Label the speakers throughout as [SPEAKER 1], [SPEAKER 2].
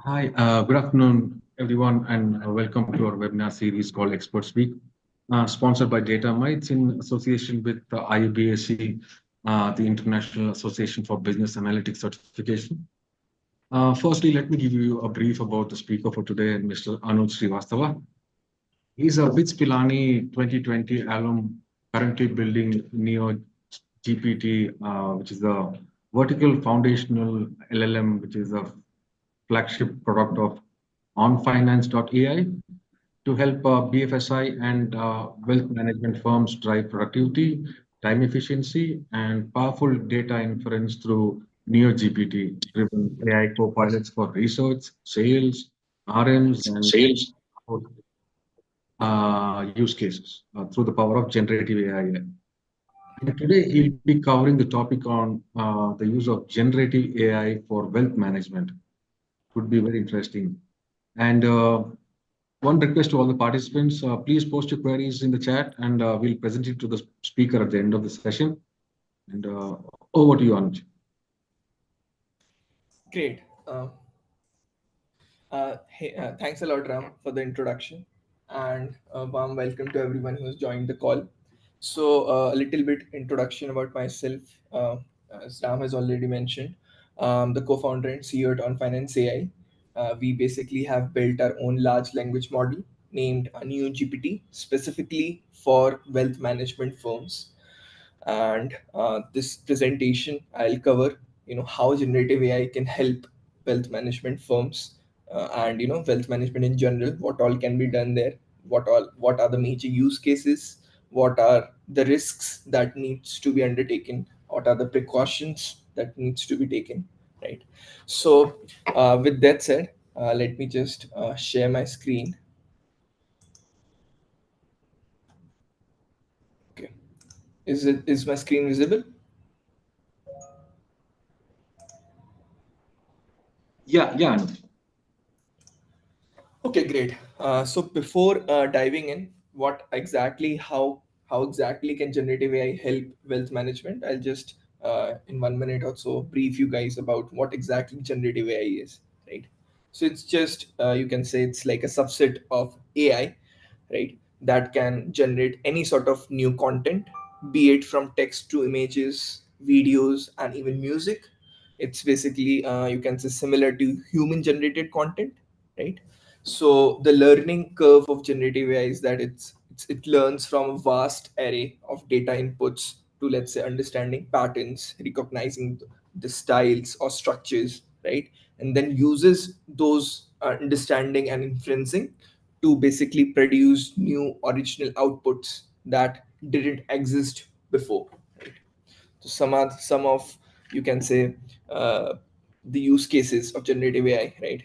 [SPEAKER 1] Hi, good afternoon, everyone, and welcome to our webinar series called Expert Speak, sponsored by DataMites in association with the IABAC, the International Association for Business Analytics Certification. Firstly, let me give you a brief about the speaker for today, Mr. Anuj Srivastava. He's a BITS Pilani 2020 alum, currently building Neo GPT, which is a vertical foundational LLM, which is a flagship product of onfinance.ai to help BFSI and wealth management firms drive productivity, time efficiency, and powerful data inference through NeoGPT-driven AI co-pilots for research, sales, RMs, and
[SPEAKER 2] Sales.
[SPEAKER 1] use cases through the power of generative AI. And today he'll be covering the topic on the use of generative AI for wealth management. Would be very interesting. And one request to all the participants, please post your queries in the chat and we'll present it to the speaker at the end of the session. And over to you, Anuj.
[SPEAKER 2] Great. Thanks a lot, Ram, for the introduction, and a warm welcome to everyone who has joined the call. So, a little bit introduction about myself. As Ram has already mentioned, the co-founder and CEO at On Finance AI. We basically have built our own large language model named Neo GPT specifically for wealth management firms. And this presentation I'll cover how generative AI can help wealth management firms, and wealth management in general, what all can be done there, what are the major use cases, what are the risks that needs to be undertaken, what are the precautions that needs to be taken, right? So with that said, let me just share my screen. Okay, is my screen visible?
[SPEAKER 1] Yeah, Anuj.
[SPEAKER 2] Okay, great. So before diving in, how exactly can generative AI help wealth management? I'll just in 1 minute or so brief you guys about what exactly generative AI is, right? So it's just you can say it's like a subset of AI, right? That can generate any sort of new content, be it from text to images, videos, and even music. It's basically you can say similar to human generated content, right? So the learning curve of generative AI is that it learns from a vast array of data inputs to, let's say, understanding patterns, recognizing the styles or structures, right? And then uses those understanding and inferencing to basically produce new original outputs that didn't exist before, right? So some of you can say the use cases of generative AI, right?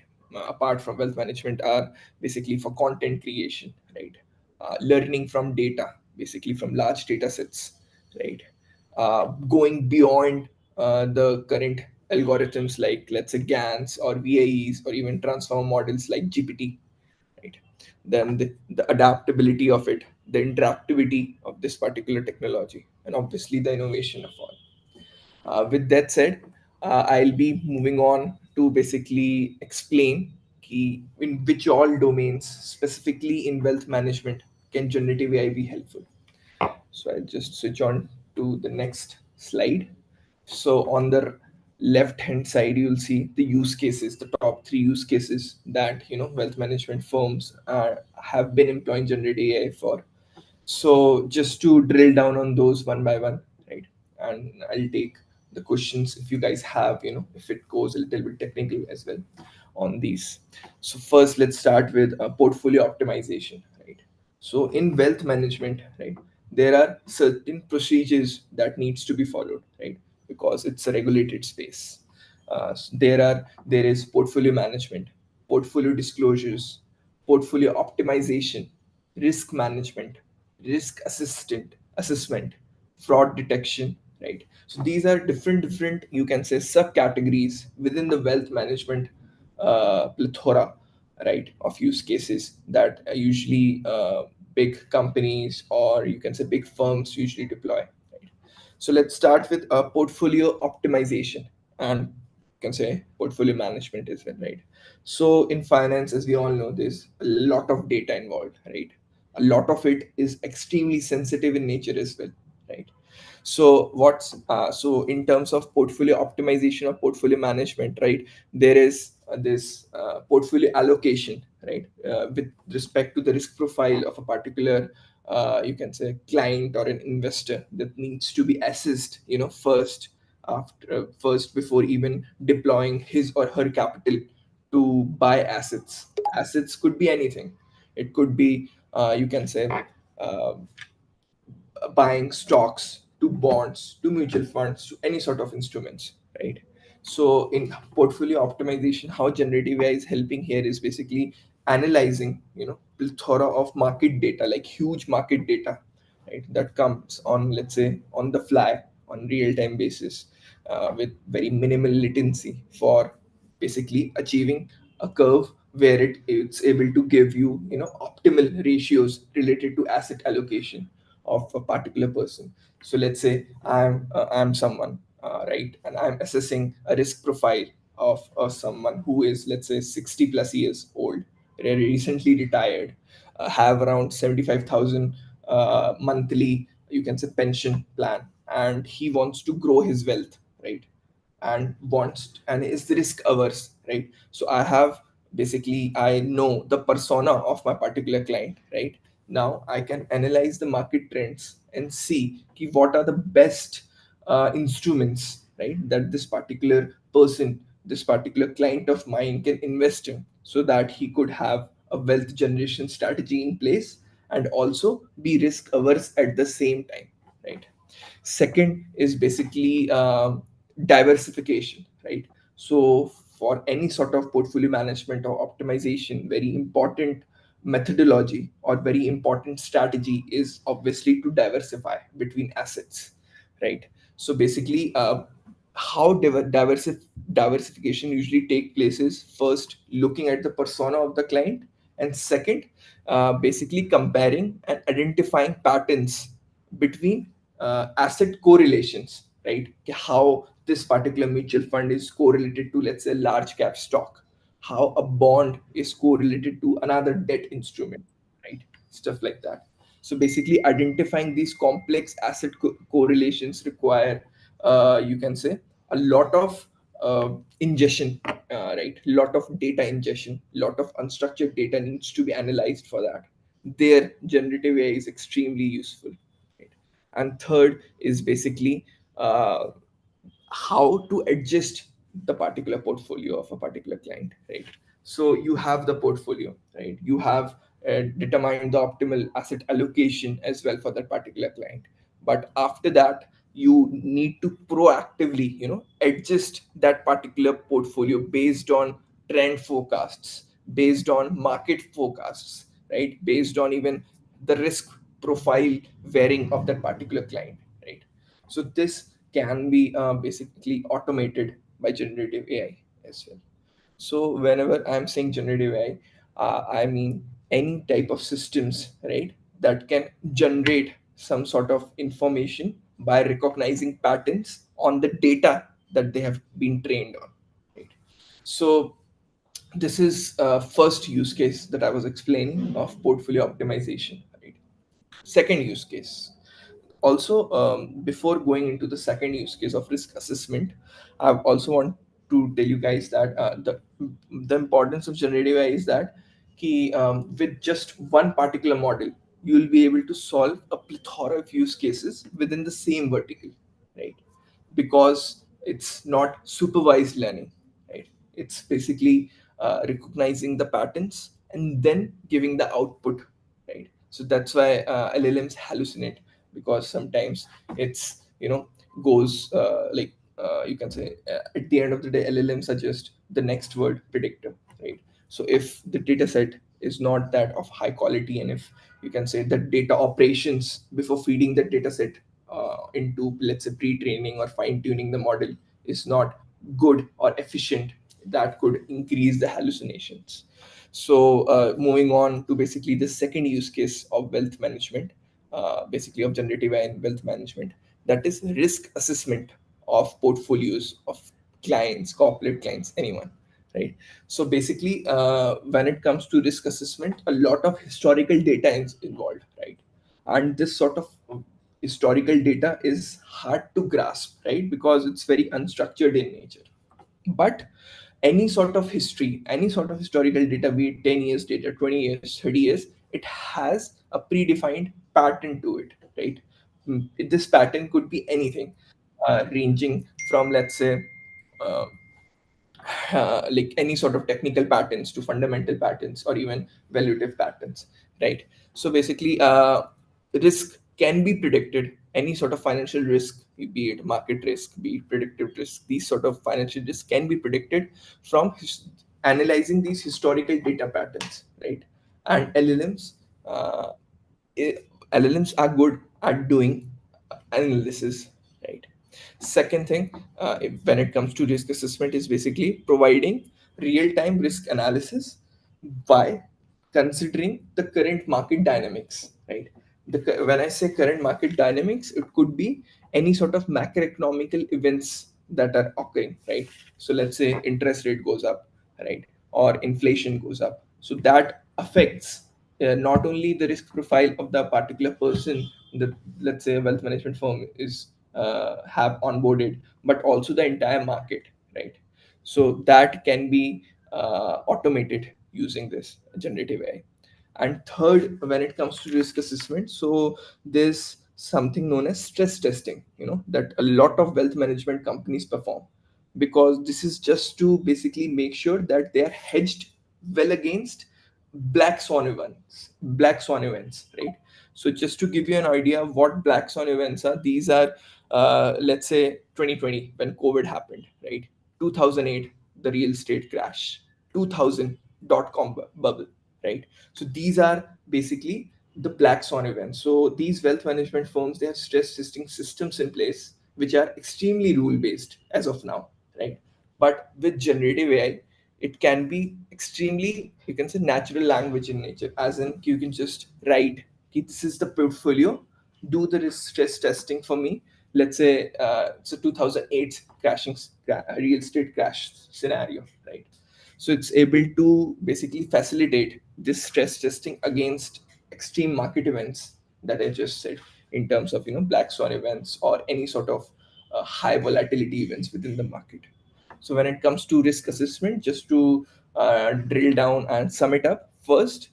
[SPEAKER 2] Apart from wealth management, are basically for content creation, right? Learning from data, basically from large data sets, right? Going beyond the current algorithms like, let's say, GANs or VAEs or even transformer models like GPT, right? Then the adaptability of it, the interactivity of this particular technology, and obviously the innovation of all. With that said, I'll be moving on to basically explain in which all domains, specifically in wealth management, can generative AI be helpful. So I'll just switch on to the next slide. So on the left hand side, you'll see the use cases, the top three use cases that wealth management firms have been employing generative AI for. So just to drill down on those one by one, right? And I'll take the questions if you guys have, if it goes a little bit technical as well on these. So first, let's start with portfolio optimization, right? So in wealth management, right, there are certain procedures that needs to be followed, right? Because it's a regulated space. There is portfolio management, portfolio disclosures, portfolio optimization, risk management, risk assessment, fraud detection, right? So these are different you can say subcategories within the wealth management plethora, right, of use cases that usually big companies or you can say big firms usually deploy, right? So let's start with portfolio optimization. And can say portfolio management as well, right? So in finance, as we all know, there's a lot of data involved, right? A lot of it is extremely sensitive in nature as well, right? So so in terms of portfolio optimization or portfolio management, right, there is this portfolio allocation, right, with respect to the risk profile of a particular you can say client or an investor, that needs to be assessed, first before even deploying his or her capital to buy assets. Assets could be anything. It could be you can say uh, buying stocks to bonds to mutual funds to any sort of instruments, right? So in portfolio optimization, how generative AI is helping here is basically analyzing, plethora of market data, like huge market data, right, that comes on, let's say, on the fly, on real time basis, with very minimal latency, for basically achieving a curve where it's able to give you, optimal ratios related to asset allocation of a particular person. So let's say I'm someone, right, and I'm assessing a risk profile of someone who is, let's say, 60 plus years old, recently retired, have around 75,000 monthly, you can say, pension plan, and he wants to grow his wealth, right, and is risk averse, right? So I have, basically, I know the persona of my particular client, right? Now I can analyze the market trends and see what are the best instruments, right, that this particular person, this particular client of mine can invest in, so that he could have a wealth generation strategy in place and also be risk averse at the same time, right? Second is basically diversification, right? So for any sort of portfolio management or optimization, very important methodology or very important strategy is obviously to diversify between assets, right? So basically, how diversification usually take place is first looking at the persona of the client, and second, basically comparing and identifying patterns between asset correlations, right? How this particular mutual fund is correlated to, let's say, large cap stock, how a bond is correlated to another debt instrument, right? Stuff like that. So basically, identifying these complex asset correlations require, you can say, a lot of ingestion, right? Lot of data ingestion, lot of unstructured data needs to be analyzed for that. There, generative AI is extremely useful, right? And third is basically how to adjust the particular portfolio of a particular client, right? So you have the portfolio, right? You have determined the optimal asset allocation as well for that particular client, but after that, you need to proactively, adjust that particular portfolio based on trend forecasts, based on market forecasts, right, based on even the risk profile varying of that particular client, right? So this can be basically automated by generative AI as well. So whenever I'm saying generative AI, I mean any type of systems, right, that can generate some sort of information by recognizing patterns on the data that they have been trained on. Right? So this is first use case that I was explaining of portfolio optimization. Right? Second use case. Also, before going into the second use case of risk assessment, I also want to tell you guys that the importance of generative AI is that with just one particular model, you will be able to solve a plethora of use cases within the same vertical, right? Because it's not supervised learning, right? It's basically recognizing the patterns and then giving the output, right? So that's why LLMs hallucinate, because sometimes it's, goes you can say, at the end of the day, LLMs are just the next word predictor, right? So if the data set is not that of high quality, and if, you can say, the data operations before feeding the data set into, let's say, pre-training or fine-tuning the model is not good or efficient, that could increase the hallucinations. So moving on to basically the second use case of wealth management, basically of generative AI and wealth management, that is risk assessment of portfolios of clients, corporate clients, anyone, right? So basically, when it comes to risk assessment, a lot of historical data is involved, right? And this sort of historical data is hard to grasp, right? Because it's very unstructured in nature. But any sort of history, any sort of historical data, be it 10 years data, 20 years, 30 years, it has a predefined pattern to it, right? This pattern could be anything, ranging from, let's say, uh, like any sort of technical patterns to fundamental patterns or even valuative patterns, right? So basically, risk can be predicted. Any sort of financial risk, be it market risk, be it predictive risk, these sort of financial risks can be predicted from analyzing these historical data patterns, right? And uh, LLMs are good at doing analysis, right? Second thing, when it comes to risk assessment, is basically providing real-time risk analysis by considering the current market dynamics, right? When I say current market dynamics, it could be any sort of macroeconomical events that are occurring, right? So let's say interest rate goes up, right? Or inflation goes up. So that affects not only the risk profile of the particular person that, let's say, a wealth management firm is have onboarded, but also the entire market, right? So that can be automated using this generative AI. And third, when it comes to risk assessment, so there's something known as stress testing, that a lot of wealth management companies perform, because this is just to basically make sure that they are hedged well against black swan events, right? So just to give you an idea of what black swan events are, these are, let's say, 2020 when COVID happened, right? 2008, the real estate crash, 2000 dot-com bubble, right? So these are basically the black swan events. So these wealth management firms, they have stress testing systems in place which are extremely rule based as of now, right? But with generative AI, it can be extremely, you can say, natural language in nature, as in you can just write, "Okay, this is the portfolio, do the risk stress testing for me." Let's say it's a 2008 real estate crash scenario, right? So it's able to basically facilitate this stress testing against extreme market events that I just said, in terms of black swan events or any sort of high volatility events within the market. So when it comes to risk assessment, just to drill down and sum it up, first,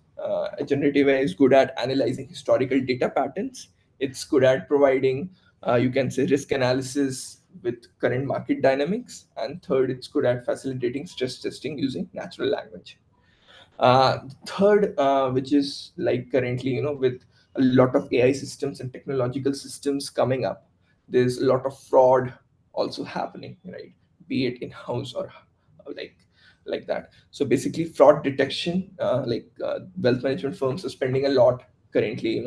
[SPEAKER 2] generative AI is good at analyzing historical data patterns. It's good at providing, you can say, risk analysis with current market dynamics. And third, it's good at facilitating stress testing using natural language. Third, which is like currently, with a lot of AI systems and technological systems coming up, there's a lot of fraud also happening, right? Be it in house or like like that. So basically, fraud detection, wealth management firms are spending a lot currently,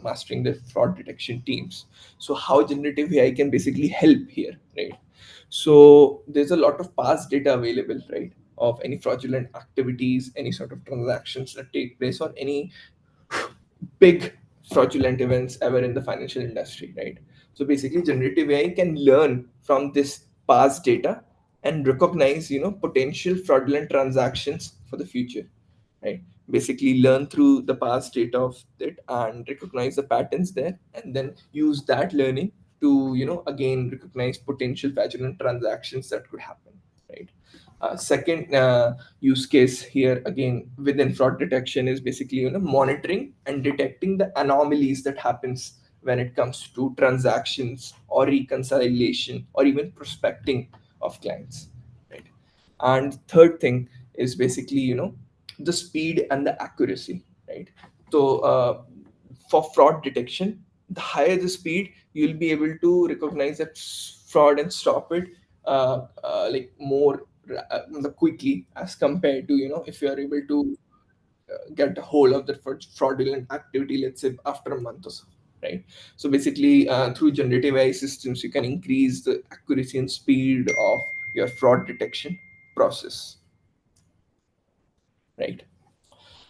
[SPEAKER 2] mastering the fraud detection teams. So how generative AI can basically help here, right? So there's a lot of past data available, right, of any fraudulent activities, any sort of transactions that take place, or any big fraudulent events ever in the financial industry, right? So basically, generative AI can learn from this past data and recognize, potential fraudulent transactions for the future, right? Basically, learn through the past data of it and recognize the patterns there, and then use that learning to, again, recognize potential fraudulent transactions that could happen, right? Second use case here, again, within fraud detection, is basically, monitoring and detecting the anomalies that happens when it comes to transactions or reconciliation or even prospecting of clients, right? And third thing is basically, the speed and the accuracy, right? So for fraud detection, the higher the speed, you'll be able to recognize that fraud and stop it more quickly, as compared to, if you are able to get a hold of the fraudulent activity, let's say after a month or so, right? So basically, through generative AI systems, you can increase the accuracy and speed of your fraud detection process, right?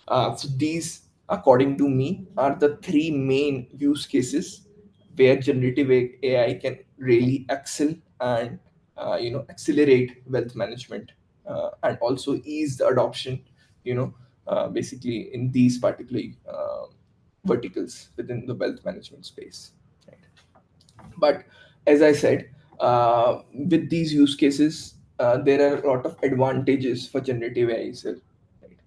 [SPEAKER 2] So these, according to me, are the three main use cases where generative AI can really excel and accelerate wealth management, and also ease the adoption, you know basically in these particular verticals within the wealth management space, right? But as I said, with these use cases, there are a lot of advantages for generative AI itself, right?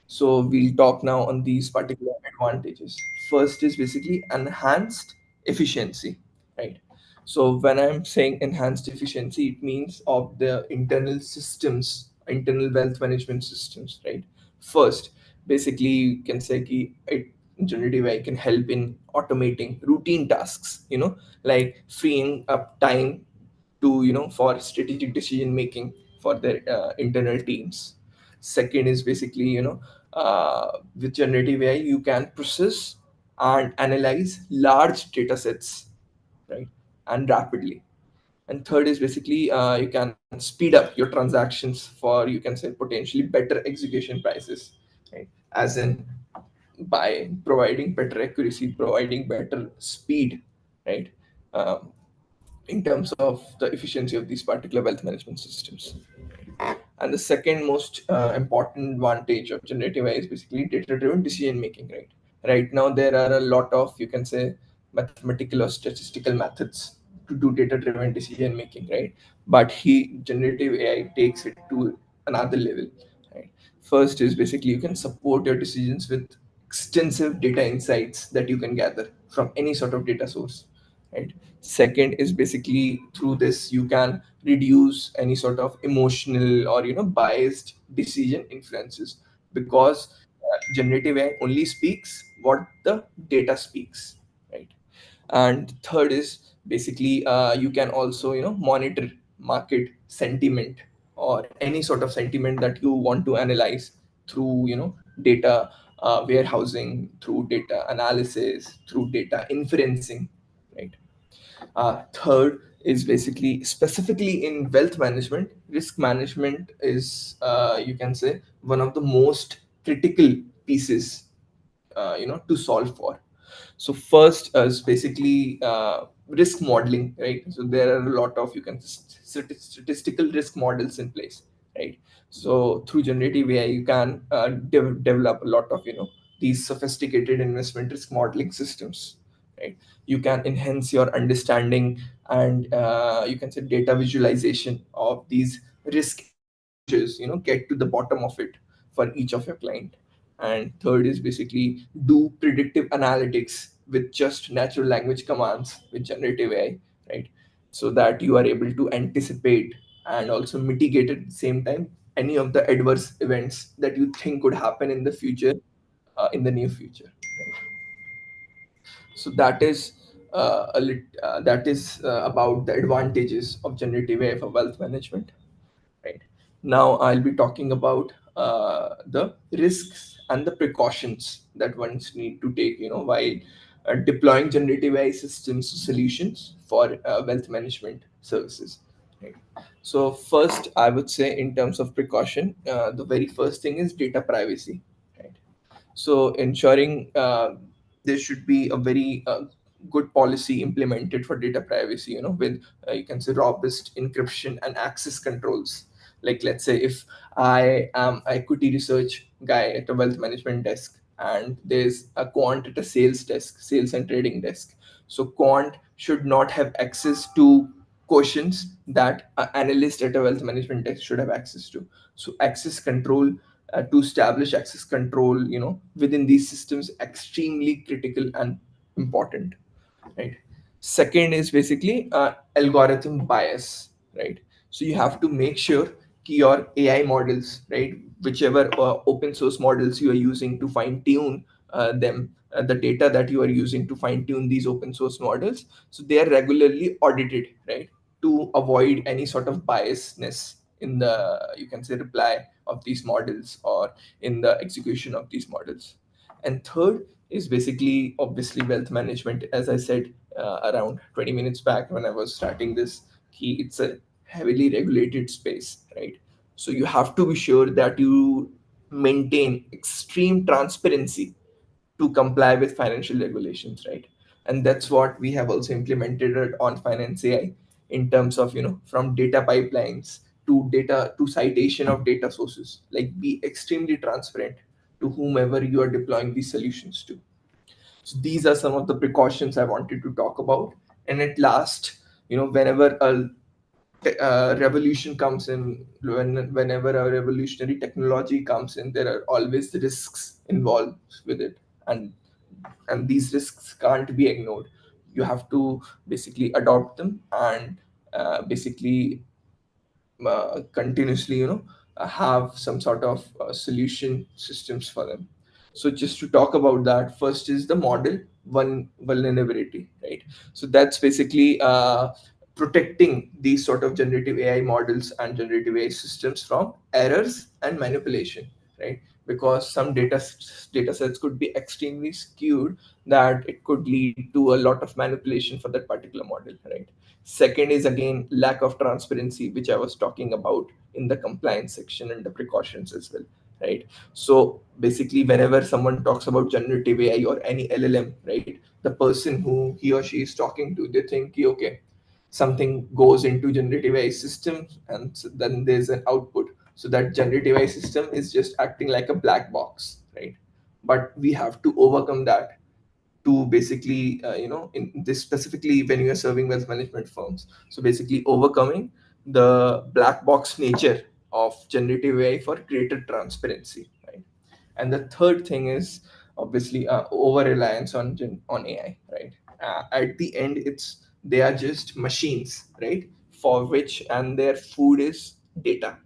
[SPEAKER 2] So we'll talk now on these particular advantages. First is basically enhanced efficiency, right? So when I'm saying enhanced efficiency, it means of the internal systems, internal wealth management systems, right? First, basically you can say ki it generative AI can help in automating routine tasks, like freeing up time to for strategic decision making for their internal teams. Second is basically with generative AI you can process and analyze large data sets, right, and rapidly. And third is basically you can speed up your transactions for, you can say, potentially better execution prices, right? As in, by providing better accuracy, providing better speed, right? um, in terms of the efficiency of these particular wealth management systems. And the second most important advantage of generative AI is basically data-driven decision making. Right now, there are a lot of, you can say, mathematical or statistical methods to do data-driven decision making. Right, but generative AI takes it to another level. Right, first is basically you can support your decisions with extensive data insights that you can gather from any sort of data source. Right, second is basically through this you can reduce any sort of emotional or biased decision influences, because generative AI only speaks what the data speaks, right? And third is basically you can also monitor market sentiment or any sort of sentiment that you want to analyze through data warehousing, through data analysis, through data inferencing, right? Third is basically specifically in wealth management, risk management is, you can say, one of the most critical pieces, to solve for. So first is basically risk modeling, right? So there are a lot of, you can statistical risk models in place, right? So through generative AI, you can develop a lot of these sophisticated investment risk modeling systems, right? You can enhance your understanding and you can say data visualization of these risk exposures. Get to the bottom of it for each of your client. And third is basically do predictive analytics with just natural language commands with generative AI, right? So that you are able to anticipate and also mitigate at the same time any of the adverse events that you think could happen in the future, in the near future, right? So that is about the advantages of generative AI for wealth management. Right. Now I'll be talking about the risks and the precautions that ones need to take, while deploying generative AI systems solutions for wealth management services. Right. So first, I would say in terms of precaution, the very first thing is data privacy. Right. So ensuring there should be a very good policy implemented for data privacy, with you can say robust encryption and access controls. Like let's say if I am a equity research guy at a wealth management desk, and there's a quant at a sales desk, sales and trading desk. So quant should not have access to questions that an analyst at a wealth management desk should have access to. So access control, to establish access control, within these systems, extremely critical and important, right? Second is basically algorithm bias, right? So you have to make sure your AI models, right, whichever open source models you are using to fine tune them, the data that you are using to fine tune these open source models, so they are regularly audited, right, to avoid any sort of biasness in the, you can say, reply of these models or in the execution of these models. And third is basically obviously wealth management. As I said around 20 minutes back when I was starting this, it's a heavily regulated space, right? So you have to be sure that you maintain extreme transparency to comply with financial regulations, right? And that's what we have also implemented it on Finance AI in terms of, from data pipelines to citation of data sources. Like, be extremely transparent to whomever you are deploying these solutions to. So these are some of the precautions I wanted to talk about. And at last, whenever a revolution comes in, whenever a revolutionary technology comes in, there are always risks involved with it, and these risks can't be ignored. You have to basically adopt them, and basically continuously, have some sort of solution systems for them. So just to talk about that, first is the model one vulnerability, right? So that's basically protecting these sort of generative AI models and generative AI systems from errors and manipulation, right? Because some data sets could be extremely skewed, that it could lead to a lot of manipulation for that particular model, right? Second is again lack of transparency, which I was talking about in the compliance section and the precautions as well, right? So basically, whenever someone talks about generative AI or any LLM, right, the person who he or she is talking to, they think, okay, something goes into generative AI system, and then there's an output. So that generative AI system is just acting like a black box, right? But we have to overcome that to basically, in this specifically when you are serving wealth management firms. So basically, overcoming the black box nature of generative AI for greater transparency, right? And the third thing is obviously over reliance on AI, right? At the end, they are just machines, right? For which, and their food is data.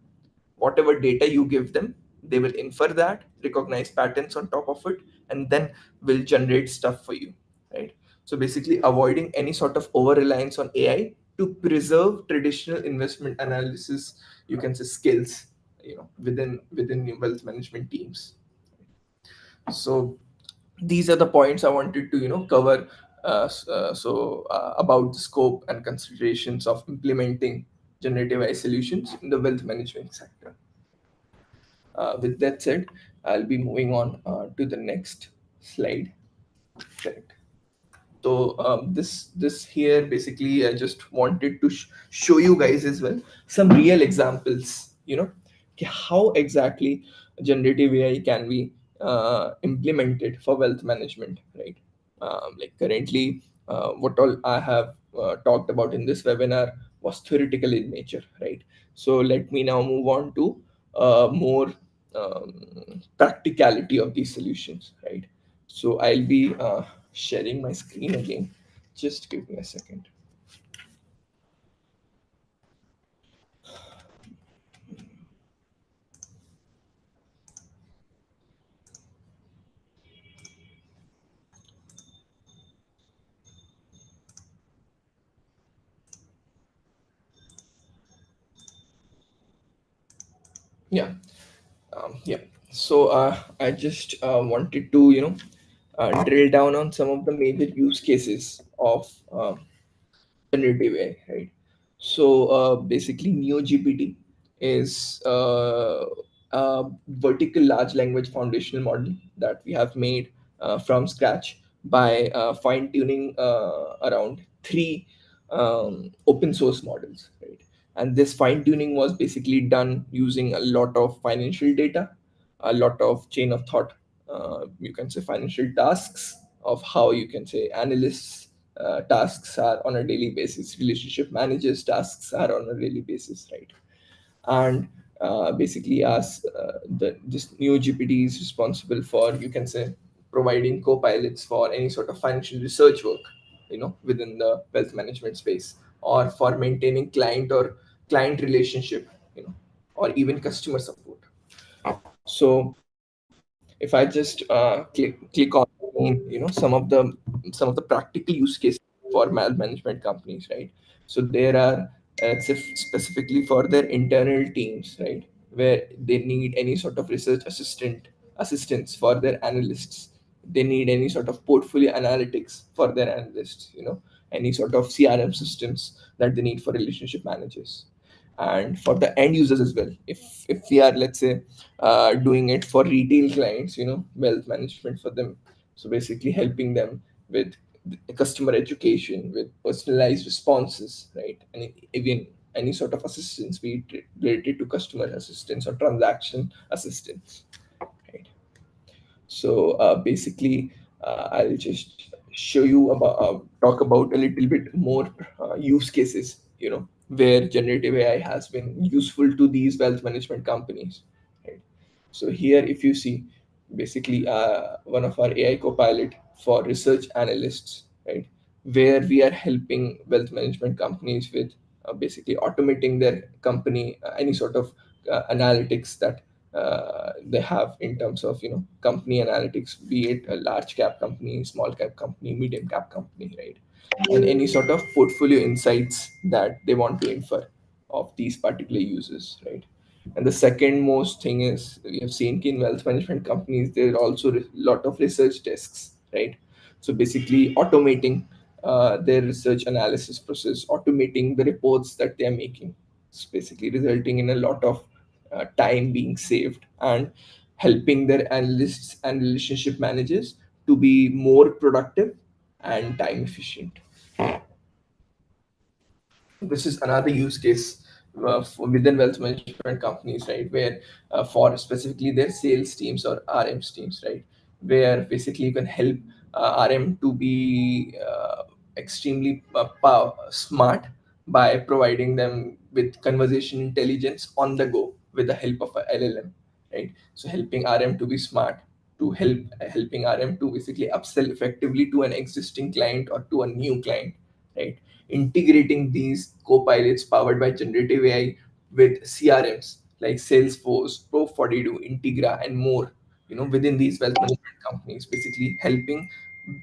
[SPEAKER 2] Whatever data you give them, they will infer that, recognize patterns on top of it, and then will generate stuff for you, right? So basically, avoiding any sort of over reliance on AI to preserve traditional investment analysis, you can say, skills, within your wealth management teams. So these are the points I wanted to, cover. About the scope and considerations of implementing generative AI solutions in the wealth management sector. With that said, I'll be moving on to the next slide. Correct. So this here, basically, I just wanted to show you guys as well some real examples. How exactly generative AI can be implemented for wealth management, right? Like currently, what all I have talked about in this webinar was theoretical in nature, right? So let me now move on to more practicality of these solutions, right? So I'll be sharing my screen again. Just give me a second. Yeah. Yeah. So I just wanted to, drill down on some of the major use cases of generative AI, right? So basically, NeoGPT is a vertical large language foundational model that we have made from scratch by fine tuning around three open source models, right? And this fine tuning was basically done using a lot of financial data, a lot of chain of thought, you can say financial tasks of how, you can say, analysts tasks are on a daily basis, relationship managers tasks are on a daily basis, right? And basically, as this new GPT is responsible for, you can say, providing co-pilots for any sort of financial research work, within the wealth management space, or for maintaining client relationship, or even customer support. So if I just click on, some of the practical use cases for management companies, right? So there are, let's say, specifically for their internal teams, right, where they need any sort of research assistance for their analysts. They need any sort of portfolio analytics for their analysts, any sort of CRM systems that they need for relationship managers, and for the end users as well. If we are, let's say, doing it for retail clients, wealth management for them. So basically helping them with customer education, with personalized responses, right? And even any sort of assistance, be it related to customer assistance or transaction assistance, right? So basically, I'll just show you about talk about a little bit more use cases, where generative AI has been useful to these wealth management companies. Right. So here, if you see, basically one of our AI copilot for research analysts, right, where we are helping wealth management companies with basically automating their company any sort of analytics that they have in terms of company analytics, be it a large cap company, small cap company, medium cap company, right, and any sort of portfolio insights that they want to infer of these particular users, right. And the second most thing is, we have seen in wealth management companies there are also a lot of research desks, right. So basically automating their research analysis process, automating the reports that they are making. It's basically resulting in a lot of time being saved, and helping their analysts and relationship managers to be more productive and time efficient. This is another use case within wealth management companies, right, where for specifically their sales teams or RMs teams, right, where basically you can help RM to be extremely smart by providing them with conversation intelligence on the go with the help of a LLM, right. So helping RM to be smart, to helping RM to basically upsell effectively to an existing client or to a new client, right. Integrating these co-pilots powered by generative AI with CRMs like Salesforce, Pro42, Integra, and more, within these wealth management companies, basically helping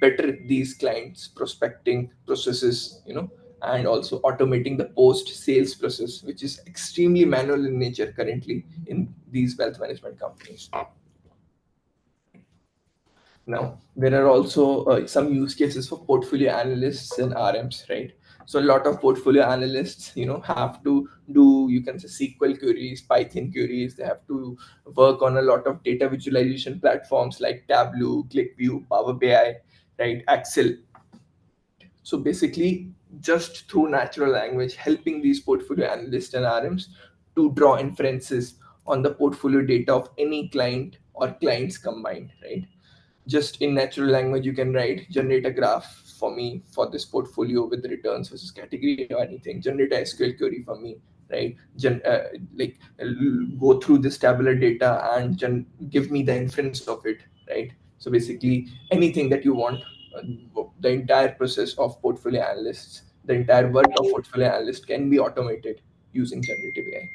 [SPEAKER 2] better these clients prospecting processes, and also automating the post-sales process, which is extremely manual in nature currently in these wealth management companies. Now, there are also some use cases for portfolio analysts and RMs, right? So a lot of portfolio analysts, have to do, you can say, SQL queries, Python queries. They have to work on a lot of data visualization platforms like Tableau, ClickView, Power BI, right? Excel. So basically, just through natural language, helping these portfolio analysts and RMs to draw inferences on the portfolio data of any client or clients combined, right? Just in natural language, you can write, generate a graph for me for this portfolio with returns versus category or anything, generate a SQL query for me, right. Go through this tabular data and give me the inference of it, right. So basically anything that you want, the entire process of portfolio analysts, the entire work of portfolio analyst can be automated using generative AI,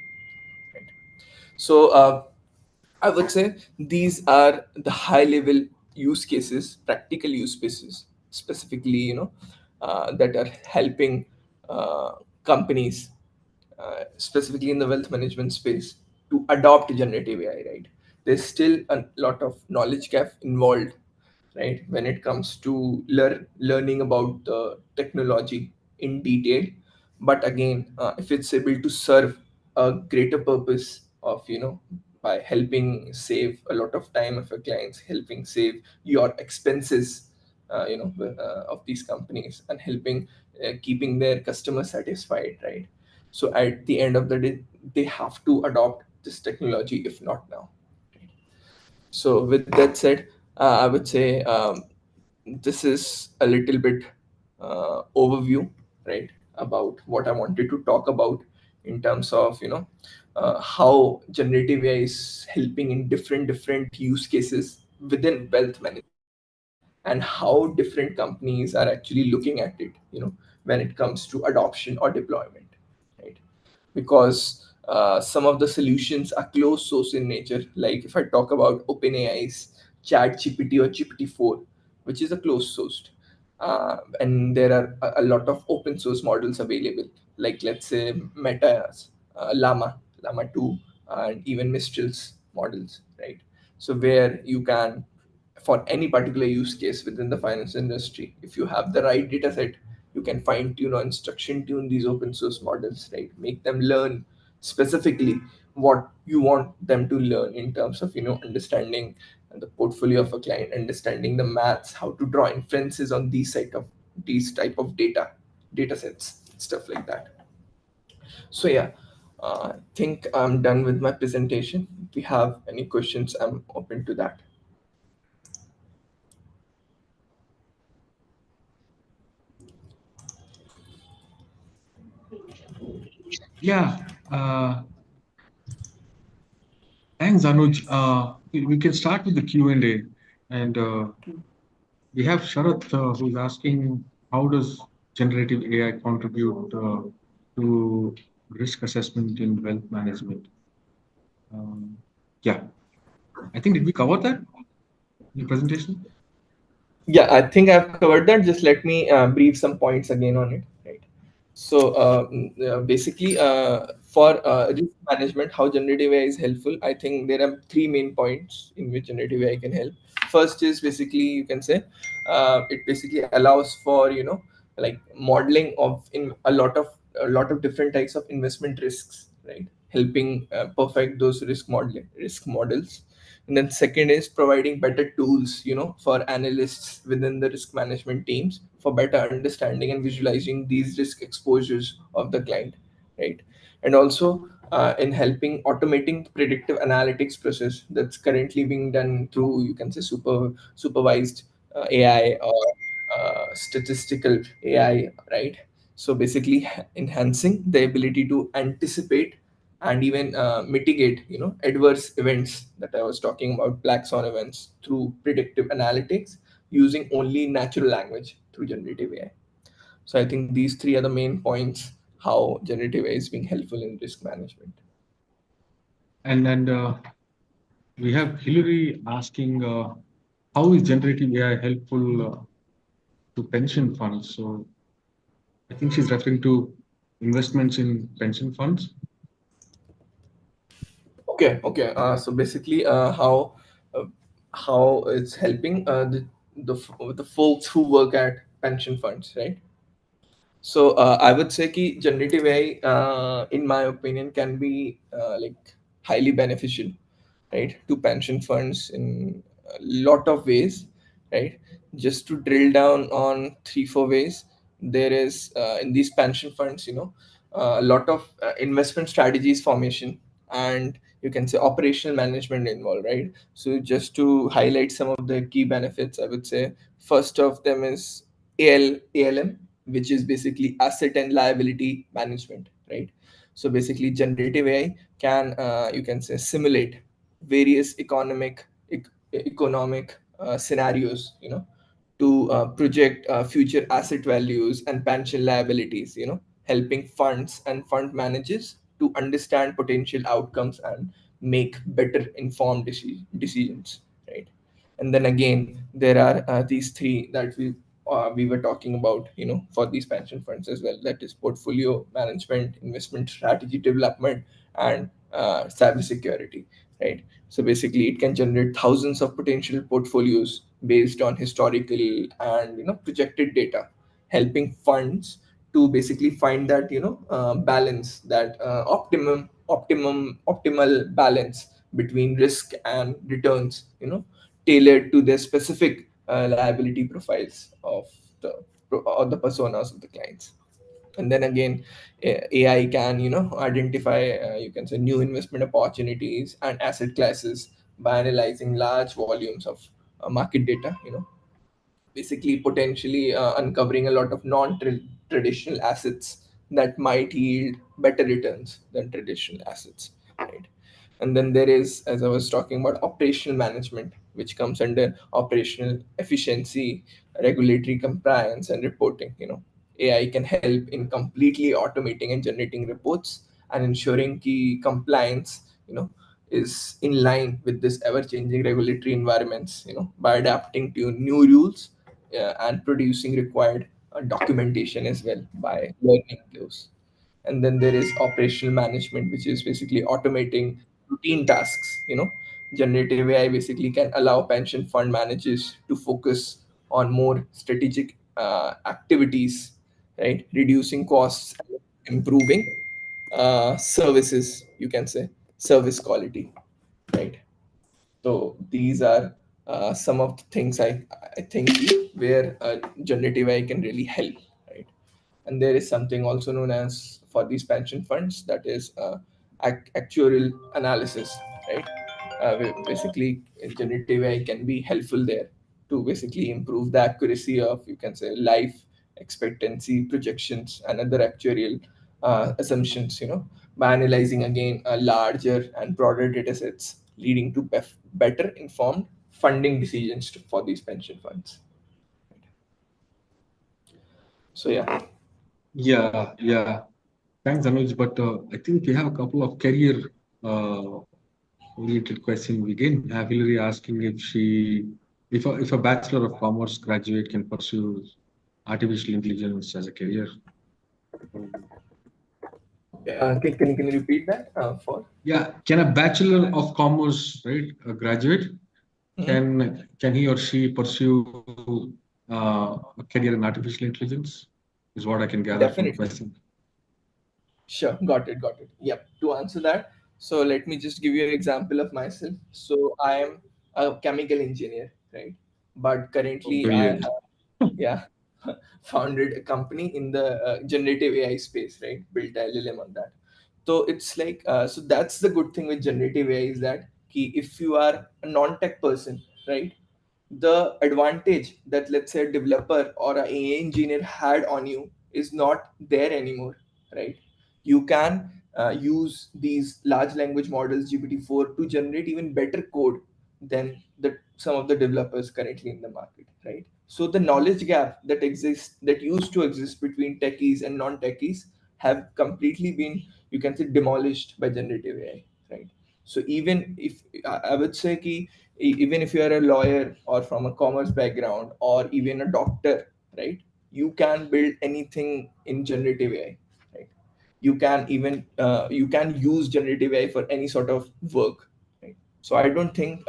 [SPEAKER 2] right. So I would say these are the high level use cases, practical use cases, specifically, that are helping uh, companies, specifically in the wealth management space, to adopt generative AI, right? There's still a lot of knowledge gap involved, right, when it comes to learning about the technology in detail. But again, if it's able to serve a greater purpose of, by helping save a lot of time of your clients, helping save your expenses, of these companies, and helping keeping their customers satisfied, right. So at the end of the day, they have to adopt this technology, if not now. So with that said, I would say, this is a little bit overview, right, about what I wanted to talk about in terms of, how generative AI is helping in different use cases within wealth management, and how different companies are actually looking at it, when it comes to adoption or deployment, right. Because some of the solutions are closed source in nature. Like if I talk about OpenAI's Chat GPT or GPT-4, which is a closed sourced, and there are a lot of open source models available, like let's say Meta's Llama 2, and even Mistral's models, right? So where you can, for any particular use case within the finance industry, if you have the right data set, you can fine tune or instruction tune these open source models, right, make them learn specifically what you want them to learn in terms of, understanding the portfolio of a client, understanding the maths, how to draw inferences on these these type of data sets, stuff like that. So yeah, I think I'm done with my presentation. If you have any questions, I'm open to that.
[SPEAKER 1] Yeah. Uh, Thanks, Anuj. We can start with the Q&A. And we have Sharath who's asking, how does generative AI contribute to risk assessment in wealth management? Um, yeah, I think, did we cover that in the presentation?
[SPEAKER 2] Yeah, I think I've covered that. Just let me brief some points again on it. Right. So basically, for risk management, how generative AI is helpful, I think there are three main points in which generative AI can help. First is basically, you can say, it basically allows for, like modeling of in a lot of different types of investment risks, right? Helping perfect those risk models. And then second is providing better tools, for analysts within the risk management teams for better understanding and visualizing these risk exposures of the client, right? And also in helping automating predictive analytics process that's currently being done through, you can say, supervised AI or statistical AI, right? So basically enhancing the ability to anticipate and even mitigate, adverse events that I was talking about, black swan events, through predictive analytics using only natural language through generative AI. So I think these three are the main points how generative AI is being helpful in risk management.
[SPEAKER 1] And we have Hillary asking, how is generative AI helpful to pension funds? So I think she's referring to investments in pension funds.
[SPEAKER 2] Okay. So basically, uh, how it's helping the folks who work at pension funds, right? So I would say ki generative AI, in my opinion, can be like highly beneficial, right, to pension funds in a lot of ways, right? Just to drill down on three, four ways, there is in these pension funds, a lot of investment strategies formation, and you can say operational management involved, right? So just to highlight some of the key benefits, I would say first of them is ALM, which is basically asset and liability management, right? So basically, generative AI can, you can say, simulate various economic scenarios, to project future asset values and pension liabilities, helping funds and fund managers to understand potential outcomes and make better informed decisions, right? And then again, there are these three that we were talking about, for these pension funds as well. That is portfolio management, investment strategy development, and cybersecurity, right? So basically, it can generate thousands of potential portfolios based on historical and projected data, helping funds to basically find that balance, that optimal balance between risk and returns, tailored to their specific liability profiles the of the personas of the clients. And then again, AI can identify, you can say, new investment opportunities and asset classes by analyzing large volumes of market data, basically potentially uncovering a lot of non-traditional assets that might yield better returns than traditional assets, right? And then there is, as I was talking about, operational management, which comes under operational efficiency, regulatory compliance, and reporting. AI can help in completely automating and generating reports and ensuring key compliance, is in line with this ever-changing regulatory environments, by adapting to new rules and producing required documentation as well by learning those. And then there is operational management, which is basically automating routine tasks. Generative AI basically can allow pension fund managers to focus on more strategic activities, right? Reducing costs and improving services, you can say, service quality, right? So these are some of the things I think where generative AI can really help, right? And there is something also known as for these pension funds, that is actuarial analysis, right? Basically, generative AI can be helpful there to basically improve the accuracy of, you can say, life expectancy projections and other actuarial assumptions, by analyzing again larger and broader data sets, leading to better informed funding decisions for these pension funds. So yeah.
[SPEAKER 1] Yeah. Thanks, Anuj. But I think we have a couple of career uh, related questions. We again have Hillary asking if a Bachelor of Commerce graduate can pursue artificial intelligence as a career. Um,
[SPEAKER 2] Can you repeat that for?
[SPEAKER 1] Yeah, can a Bachelor of Commerce, right, a graduate,
[SPEAKER 2] Mhm.
[SPEAKER 1] can he or she pursue a career in artificial intelligence? Is what I can gather from the
[SPEAKER 2] Definitely.
[SPEAKER 1] question.
[SPEAKER 2] Sure. Got it. Yep. To answer that, so let me just give you an example of myself. So I am a chemical engineer, right? But
[SPEAKER 1] Oh,
[SPEAKER 2] currently I
[SPEAKER 1] brilliant.
[SPEAKER 2] have, yeah, founded a company in the generative AI space, right? Built LLM on that. So it's like, so that's the good thing with generative AI is that if you are a non-tech person, right? The advantage that, let's say, a developer or a AI engineer had on you is not there anymore, right? You can use these large language models GPT-4 to generate even better code than some of the developers currently in the market, right? So the knowledge gap that used to exist between techies and non-techies have completely been, you can say, demolished by generative AI, right? So even if I would say ki, even if you are a lawyer or from a commerce background or even a doctor, right, you can build anything in generative AI, right? You can even you can use generative AI for any sort of work, right? So I don't think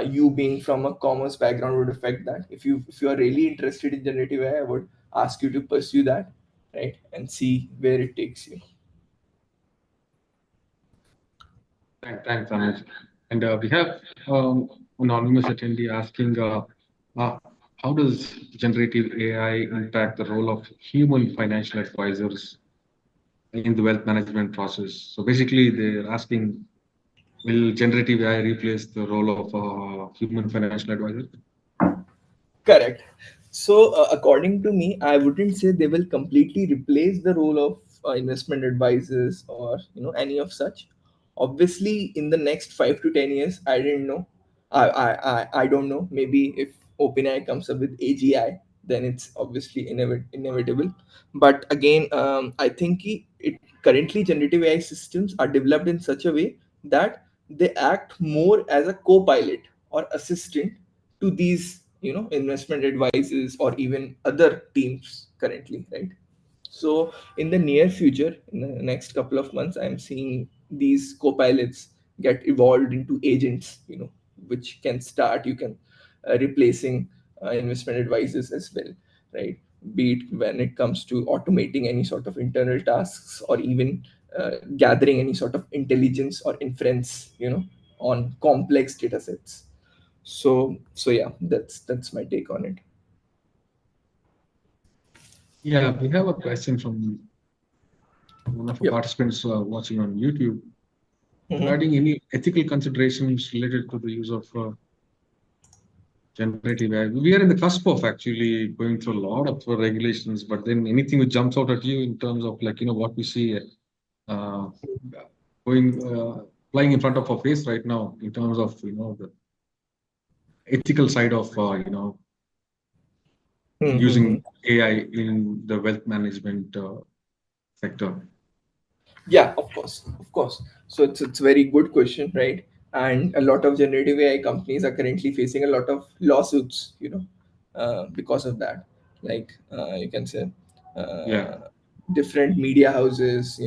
[SPEAKER 2] you being from a commerce background would affect that. If you are really interested in generative AI, I would ask you to pursue that, right, and see where it takes you.
[SPEAKER 1] Thanks, Anuj. And we have anonymous attendee asking, uh, how does generative AI impact the role of human financial advisors in the wealth management process? So basically, they're asking, will generative AI replace the role of human financial advisor?
[SPEAKER 2] Correct. So, according to me, I wouldn't say they will completely replace the role of investment advisors or any of such. Obviously, in the next 5 to 10 years, I didn't know. I don't know. Maybe if OpenAI comes up with AGI, then it's obviously inevitable. But again, I think it currently generative AI systems are developed in such a way that they act more as a co-pilot or assistant to these investment advisors or even other teams currently, right? So in the near future, in the next couple of months, I'm seeing these co-pilots get evolved into agents, which can start, you can replacing investment advisors as well, right? Be it when it comes to automating any sort of internal tasks or even gathering any sort of intelligence or inference, on complex data sets. So yeah, that's my take on it.
[SPEAKER 1] Yeah, we have a question from one of the
[SPEAKER 2] Yep.
[SPEAKER 1] participants watching on YouTube
[SPEAKER 2] Mhm.
[SPEAKER 1] regarding any ethical considerations related to the use of generative AI. We are in the cusp of actually going through a lot of regulations, but then anything which jumps out at you in terms of like, what we see uh, going, flying in front of our face right now in terms of, the ethical side of,
[SPEAKER 2] Mm-hmm.
[SPEAKER 1] using AI in the wealth management sector.
[SPEAKER 2] Yeah, of course. So it's a very good question, right? And a lot of generative AI companies are currently facing a lot of lawsuits, because of that. Like you can say,
[SPEAKER 1] Yeah.
[SPEAKER 2] uh, different media houses,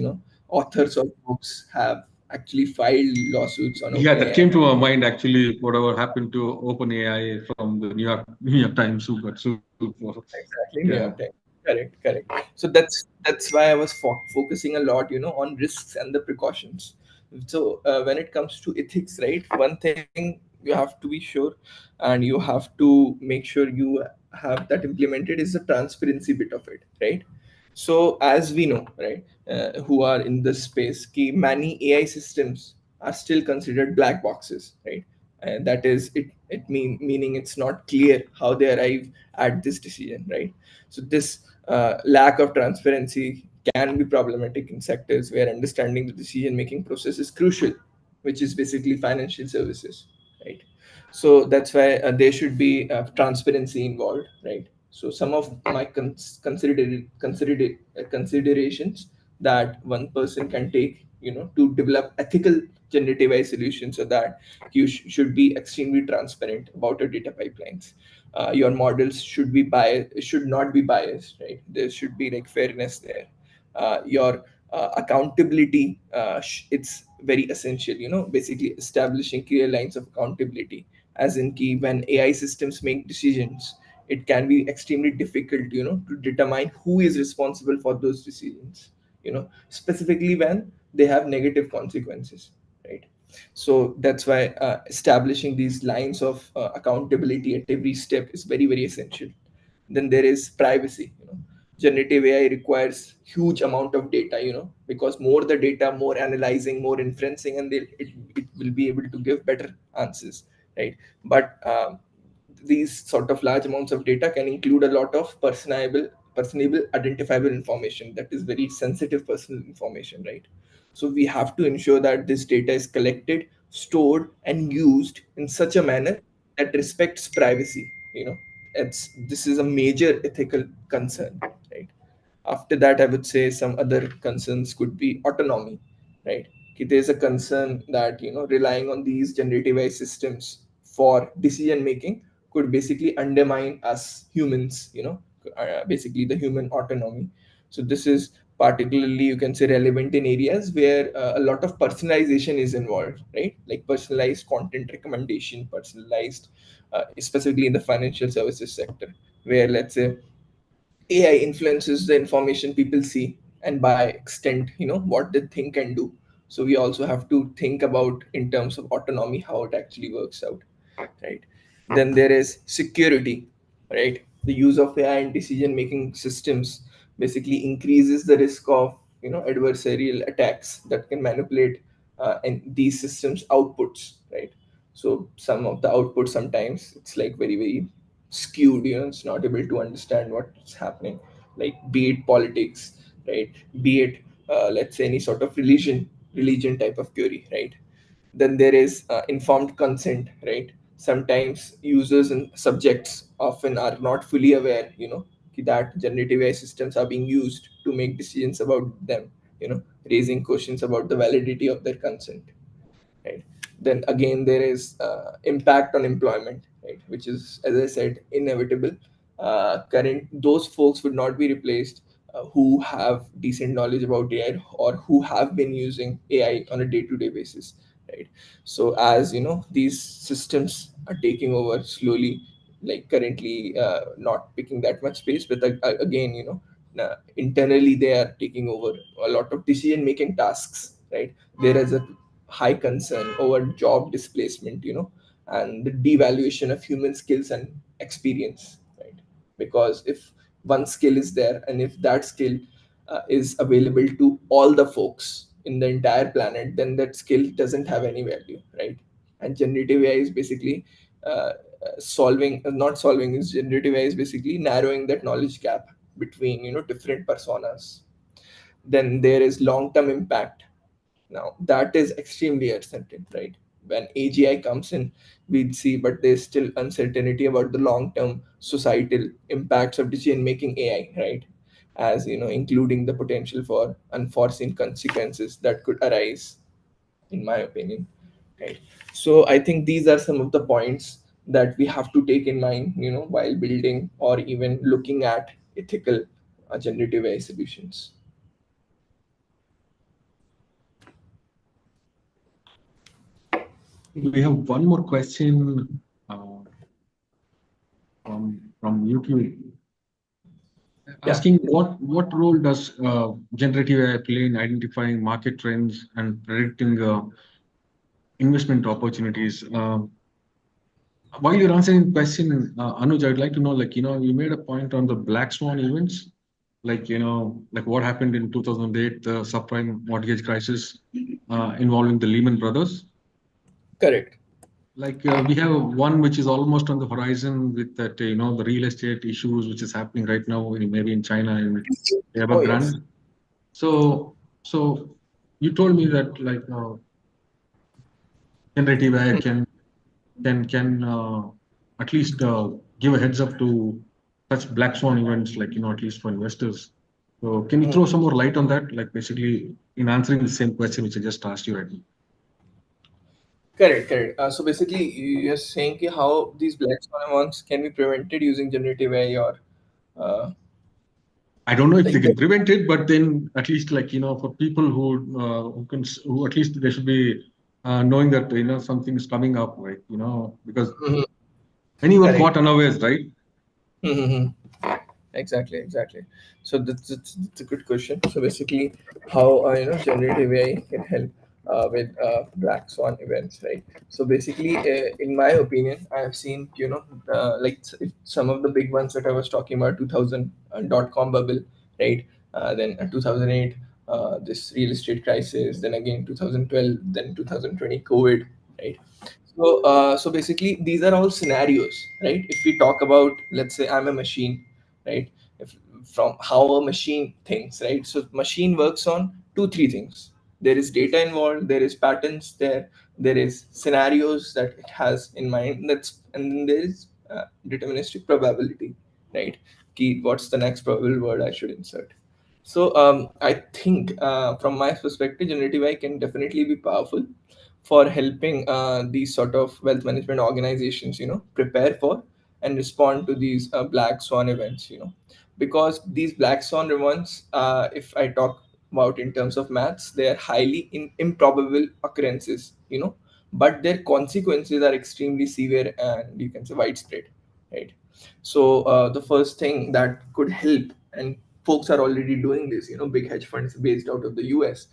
[SPEAKER 2] authors of books have actually filed lawsuits on
[SPEAKER 1] Yeah, that
[SPEAKER 2] OpenAI.
[SPEAKER 1] came to my mind actually, whatever happened to OpenAI from the New York Times who got sued for.
[SPEAKER 2] Exactly, New
[SPEAKER 1] Yeah.
[SPEAKER 2] York Times. Correct. So that's why I was focusing a lot, on risks and the precautions. So when it comes to ethics, right? One thing you have to be sure, and you have to make sure you have that implemented, is the transparency bit of it, right? So as we know, right, who are in this space, many AI systems are still considered black boxes, right? And that is it. Meaning it's not clear how they arrive at this decision, right? So this lack of transparency can be problematic in sectors where understanding the decision making process is crucial, which is basically financial services, right? So that's why there should be transparency involved, right? So some of my considerations that one person can take, to develop ethical generative AI solutions, so that you should be extremely transparent about your data pipelines. Your models should not be biased, right? There should be like fairness there. Your accountability, it's very essential, basically establishing clear lines of accountability, as in key when AI systems make decisions, it can be extremely difficult, to determine who is responsible for those decisions, specifically when they have negative consequences, right? So that's why establishing these lines of accountability at every step is very, very essential. Then there is privacy. Generative AI requires huge amount of data, because more the data, more analyzing, more inferencing, and it will be able to give better answers, right? But these sort of large amounts of data can include a lot of personable identifiable information, that is very sensitive personal information, right? So we have to ensure that this data is collected, stored, and used in such a manner that respects privacy. It's this is a major ethical concern, right? After that, I would say some other concerns could be autonomy, right? There's a concern that relying on these generative AI systems for decision making could basically undermine us humans, basically the human autonomy. So this is particularly, you can say, relevant in areas where a lot of personalization is involved, right? Like personalized content recommendation, personalized, specifically in the financial services sector, where let's say AI influences the information people see, and by extent, what they think and do. So we also have to think about in terms of autonomy how it actually works out, right? Then there is security, right? The use of AI in decision making systems basically increases the risk of adversarial attacks that can manipulate and these systems outputs, right? So some of the outputs, sometimes it's like very, very skewed, it's not able to understand what's happening, like be it politics, right? Be it let's say any sort of religion type of query, right? Then there is informed consent, right? Sometimes users and subjects often are not fully aware, that generative AI systems are being used to make decisions about them, raising questions about the validity of their consent, right? Then again, there is impact on employment, right? Which is, as I said, inevitable. Current Those folks would not be replaced who have decent knowledge about AI, or who have been using AI on a day-to-day basis, right? So as these systems are taking over slowly, like currently not picking that much space, but again, internally they are taking over a lot of decision-making tasks, right? There is a high concern over job displacement, and the devaluation of human skills and experience, right? Because if one skill is there, and if that skill is available to all the folks in the entire planet, then that skill doesn't have any value, right? And generative AI is basically not solving, is generative AI is basically narrowing that knowledge gap between different personas. Then there is long term impact. Now that is extremely uncertain, right? When AGI comes in, we'd see, but there's still uncertainty about the long-term societal impacts of decision making AI, right? As including the potential for unforeseen consequences that could arise, in my opinion, right? So I think these are some of the points that we have to take in mind, while building or even looking at ethical generative AI solutions.
[SPEAKER 1] We have one more question from YouTube,
[SPEAKER 2] Yeah.
[SPEAKER 1] asking what role does generative AI play in identifying market trends and predicting investment opportunities? While you're answering the question, Anuj, I'd like to know, like, you made a point on the Black Swan events, like, like what happened in 2008, the subprime mortgage crisis involving the Lehman Brothers.
[SPEAKER 2] Correct.
[SPEAKER 1] Like we have one which is almost on the horizon with that, the real estate issues, which is happening right now, maybe in China and
[SPEAKER 2] Oh yes.
[SPEAKER 1] Evergrande. So you told me that like generative AI can at least give a heads up to such black swan events, like at least for investors. So can you
[SPEAKER 2] Mhm.
[SPEAKER 1] throw some more light on that? Like basically in answering the same question which I just asked you right now.
[SPEAKER 2] Correct, correct. So basically, you're saying कि how these black swan events can be prevented using generative AI or uh,
[SPEAKER 1] I don't know if they
[SPEAKER 2] like
[SPEAKER 1] can prevent it, but then at least like for people who at least they should be knowing that something is coming up, right? Because
[SPEAKER 2] Mhm.
[SPEAKER 1] anyone
[SPEAKER 2] Correct.
[SPEAKER 1] caught unawares, right?
[SPEAKER 2] Mhm. Exactly, exactly. So that's a good question. So basically, how generative AI can help with black swan events, right? So basically, in my opinion, I have seen like some of the big ones that I was talking about, 2000 .com bubble, right? Then 2008, this real estate crisis. Then again 2012. Then 2020 COVID, right? So basically, these are all scenarios, right? If we talk about, let's say, I'm a machine, right? If from how a machine thinks, right? So machine works on two, three things. There is data involved, there is patterns there is scenarios that it has in mind. And then there is deterministic probability, right? Key, what's the next probable word I should insert? So I think from my perspective, generative AI can definitely be powerful for helping these sort of wealth management organizations, prepare for and respond to these black swan events, because these black swan events, if I talk about in terms of maths, they are highly improbable occurrences, but their consequences are extremely severe and you can say widespread, right? So the first thing that could help, and folks are already doing this, big hedge funds based out of the US,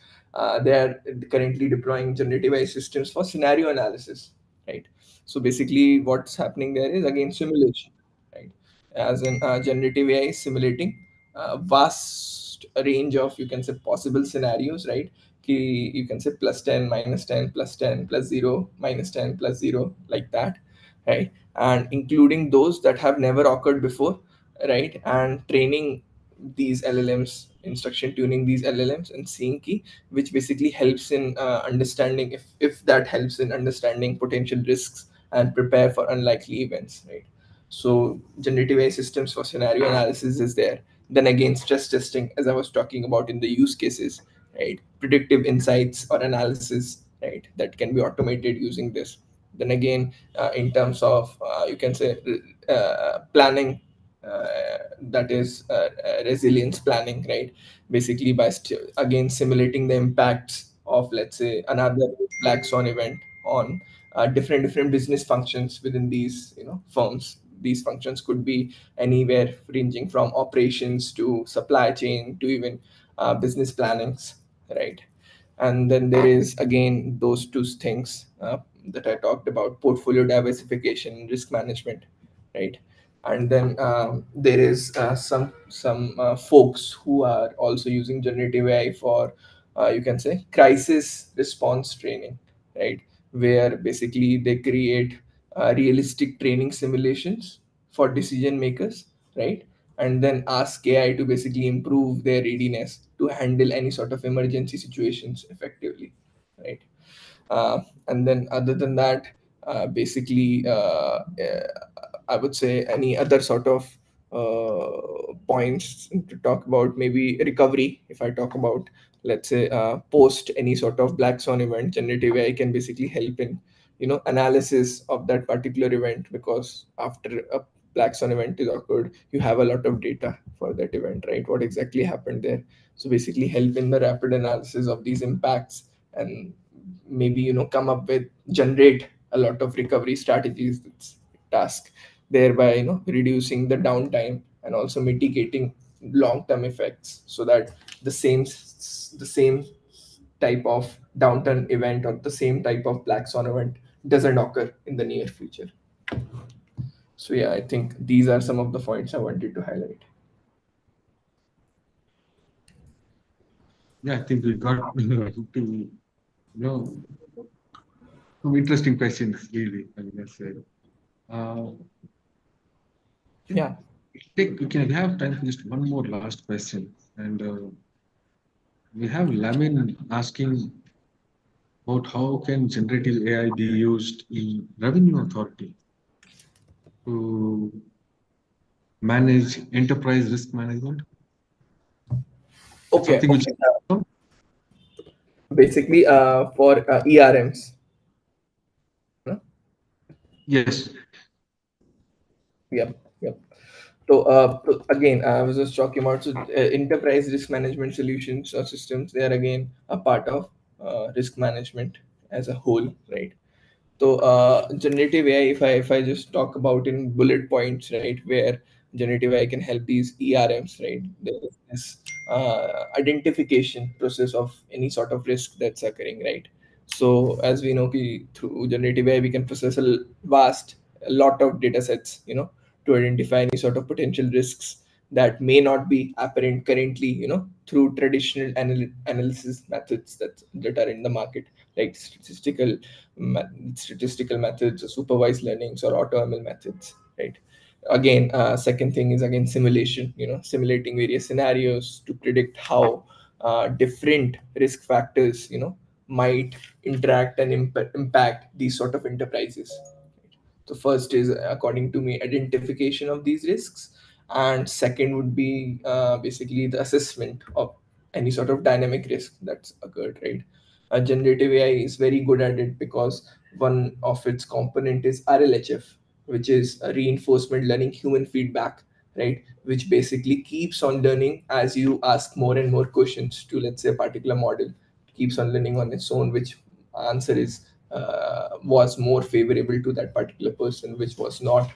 [SPEAKER 2] they are currently deploying generative AI systems for scenario analysis, right? So basically, what's happening there is again simulation, right? As in generative AI is simulating vast range of, you can say, possible scenarios, right? You can say plus 10, minus 10, plus 10, plus 0, minus 10, plus 0, like that, right? And including those that have never occurred before, right? And training these LLMs, instruction tuning these LLMs, and seeing key, which basically helps in understanding, if that helps in understanding potential risks and prepare for unlikely events, right? So generative AI systems for scenario analysis is there. Then again, stress testing, as I was talking about in the use cases, right? Predictive insights or analysis, right? That can be automated using this. Then again, in terms of you can say planning, that is resilience planning, right? Basically by again simulating the impacts of, let's say, another black swan event on different business functions within these firms. These functions could be anywhere ranging from operations to supply chain to even business plannings, right? And then there is again those two things that I talked about: portfolio diversification, risk management, right? And then there is some folks who are also using generative AI for you can say crisis response training, right? Where basically they create realistic training simulations for decision makers, right? And then ask AI to basically improve their readiness to handle any sort of emergency situations effectively, right? And then other than that, basically I would say any other sort of points to talk about, maybe recovery. If I talk about, let's say, post any sort of black swan event, generative AI can basically help in analysis of that particular event, because after a black swan event is occurred, you have a lot of data for that event, right? What exactly happened there. So basically help in the rapid analysis of these impacts, and maybe come up with, generate a lot of recovery strategies. That's task, thereby reducing the downtime and also mitigating long term effects, so that the same type of downturn event or the same type of black swan event doesn't occur in the near future. So yeah, I think these are some of the points I wanted to highlight.
[SPEAKER 1] Yeah, I think we got to know some interesting questions, really. I mean, that's it. Uh,
[SPEAKER 2] Yeah.
[SPEAKER 1] we can have time for just one more last question. And we have Lamin asking about how can generative AI be used in revenue authority to manage enterprise risk management. It's
[SPEAKER 2] Okay.
[SPEAKER 1] something which,
[SPEAKER 2] Okay. Basically, for ERMs. No?
[SPEAKER 1] yes,
[SPEAKER 2] Yep. Yep. So again, I was just talking about enterprise risk management solutions or systems. They are again a part of risk management as a whole, right? So generative AI, if I just talk about in bullet points, right, where generative AI can help these ERMs, right? There is this identification process of any sort of risk that's occurring, right? So as we know, through generative AI, we can process a lot of data sets, to identify any sort of potential risks that may not be apparent currently, through traditional analysis methods that are in the market, like statistical methods or supervised learnings or AutoML methods, right? Again, second thing is again simulation, simulating various scenarios to predict how different risk factors, might interact and impact these sort of enterprises. So first is, according to me, identification of these risks, and second would be basically the assessment of any sort of dynamic risk that's occurred. Right, generative AI is very good at it because one of its component is RLHF, which is a reinforcement learning human feedback. Right, which basically keeps on learning as you ask more and more questions to, let's say, a particular model. It keeps on learning on its own, which answer is was more favorable to that particular person, which was not.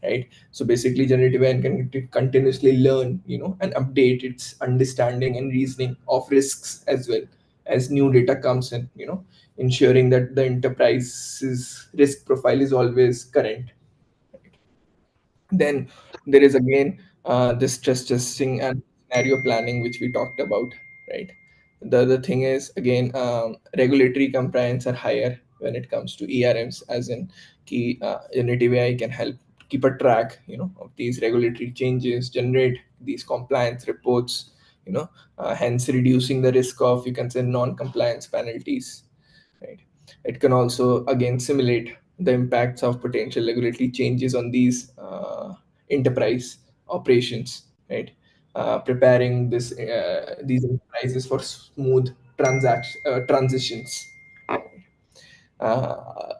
[SPEAKER 2] Right, so basically generative AI can continuously learn, and update its understanding and reasoning of risks as well as new data comes in, ensuring that the enterprise's risk profile is always current. Then there is again this stress testing and scenario planning, which we talked about, right? The other thing is again, regulatory compliance are higher when it comes to ERMs, as in key generative AI can help keep a track, of these regulatory changes, generate these compliance reports, hence reducing the risk of, you can say, non-compliance penalties, right? It can also again simulate the impacts of potential regulatory changes on these enterprise operations, right? Preparing these enterprises for smooth transitions.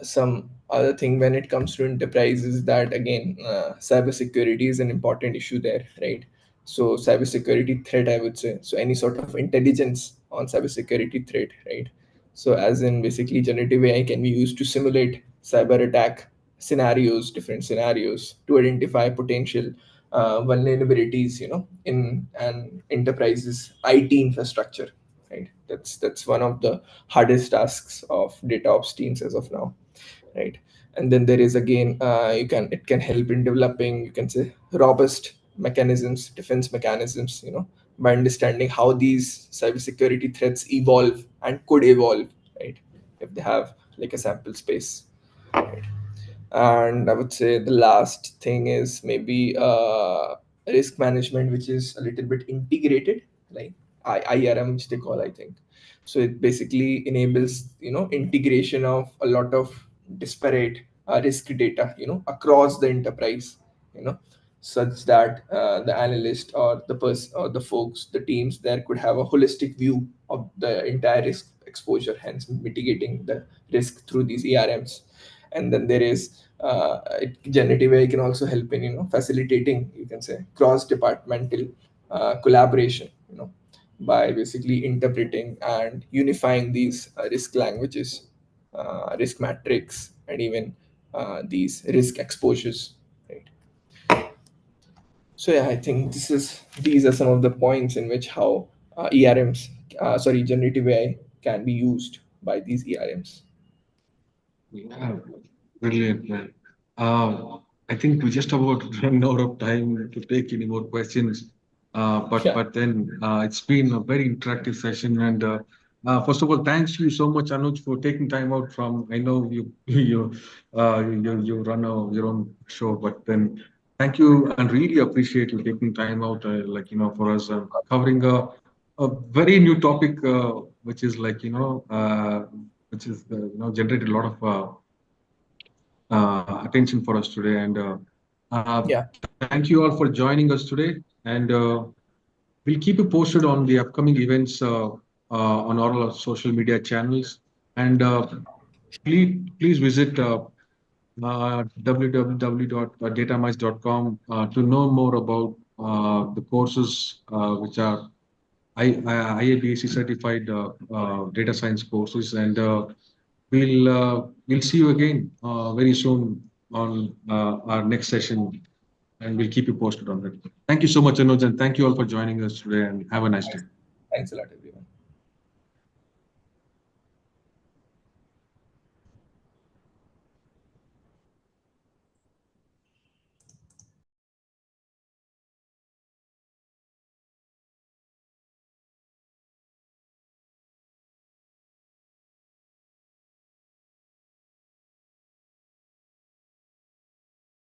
[SPEAKER 2] Some other thing when it comes to enterprise is that again, cybersecurity is an important issue there, right? So cybersecurity threat, I would say, so any sort of intelligence on cybersecurity threat, right? So as in basically generative AI can be used to simulate cyber attack scenarios, different scenarios, to identify potential vulnerabilities, in an enterprise's IT infrastructure, right? That's one of the hardest tasks of data ops teams as of now, right? And then there is again, it can help in developing, you can say, robust mechanisms, defense mechanisms, by understanding how these cybersecurity threats evolve and could evolve, right, if they have like a sample space. And I would say the last thing is maybe risk management, which is a little bit integrated, like IRM, which they call, I think. So it basically enables, integration of a lot of disparate risk data, across the enterprise, you know, such that the analyst or the person or the folks, the teams there could have a holistic view of the entire risk exposure, hence mitigating the risk through these ERMs. And then there is generative AI can also help in, facilitating, you can say, cross departmental collaboration, by basically interpreting and unifying these risk languages, risk matrix, and even these risk exposures, right? So yeah, I think these are some of the points in which how generative AI can be used by these ERMs.
[SPEAKER 1] yeah, brilliant, man. Uh, I think we just about run out of time to take any more questions.
[SPEAKER 2] Yeah,
[SPEAKER 1] But then it's been a very interactive session. And first of all, thanks you so much, Anuj, for taking time out from. I know you you run your own show, but then thank you and really appreciate you taking time out, like for us covering a very new topic, which is like which is generated a lot of attention for us today. And
[SPEAKER 2] yeah,
[SPEAKER 1] thank you all for joining us today. And we'll keep you posted on the upcoming events on all our social media channels. And please visit www.datamites.com to know more about the courses which are IABAC certified data science courses. And we'll see you again very soon on our next session, and we'll keep you posted on that. Thank you so much, Anuj, and thank you all for joining us today, and have a nice day.
[SPEAKER 2] thanks, thanks a lot, everyone.